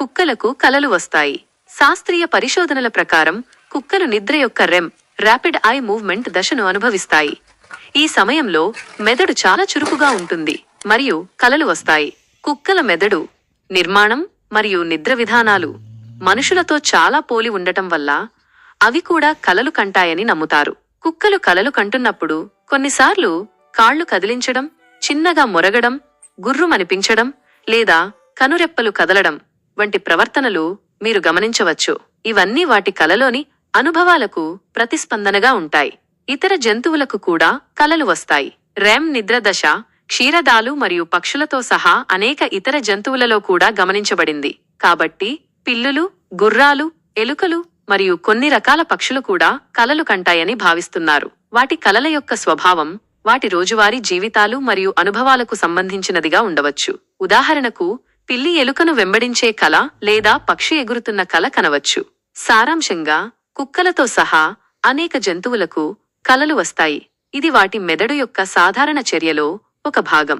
కుక్కలకు కలలు వస్తాయి. శాస్త్రీయ పరిశోధనల ప్రకారం కుక్కలు నిద్ర యొక్క రెమ్ ర్యాపిడ్ ఐ మూవ్మెంట్ దశను అనుభవిస్తాయి. ఈ సమయంలో మెదడు చాలా చురుకుగా ఉంటుంది మరియు కలలు వస్తాయి. కుక్కల మెదడు నిర్మాణం మరియు నిద్ర విధానాలు మనుషులతో చాలా పోలి ఉండటం వల్ల అవి కూడా కలలు కంటాయని నమ్ముతారు. కుక్కలు కలలు కంటున్నప్పుడు కొన్నిసార్లు కాళ్లు కదిలించడం, చిన్నగా మొరగడం, గుర్రుమనిపించడం లేదా కనురెప్పలు కదలడం వంటి ప్రవర్తనలు మీరు గమనించవచ్చు. ఇవన్నీ వాటి కలలోని అనుభవాలకు ప్రతిస్పందనగా ఉంటాయి. ఇతర జంతువులకు కూడా కలలు వస్తాయి. రెమ్ నిద్ర దశ క్షీరదాలు మరియు పక్షులతో సహా అనేక ఇతర జంతువులలో కూడా గమనించబడింది. కాబట్టి పిల్లులు, గుర్రాలు, ఎలుకలు మరియు కొన్ని రకాల పక్షులు కూడా కలలు కంటాయని భావిస్తున్నారు. వాటి కలల యొక్క స్వభావం వాటి రోజువారీ జీవితాలు మరియు అనుభవాలకు సంబంధించినదిగా ఉండవచ్చు. ఉదాహరణకు, పిల్లి ఎలుకను వెంబడించే కల లేదా పక్షి ఎగురుతున్న కల కనవచ్చు. సారాంశంగా, కుక్కలతో సహా అనేక జంతువులకు కలలు వస్తాయి. ఇది వాటి మెదడు యొక్క సాధారణ చర్యలో ఒక భాగం.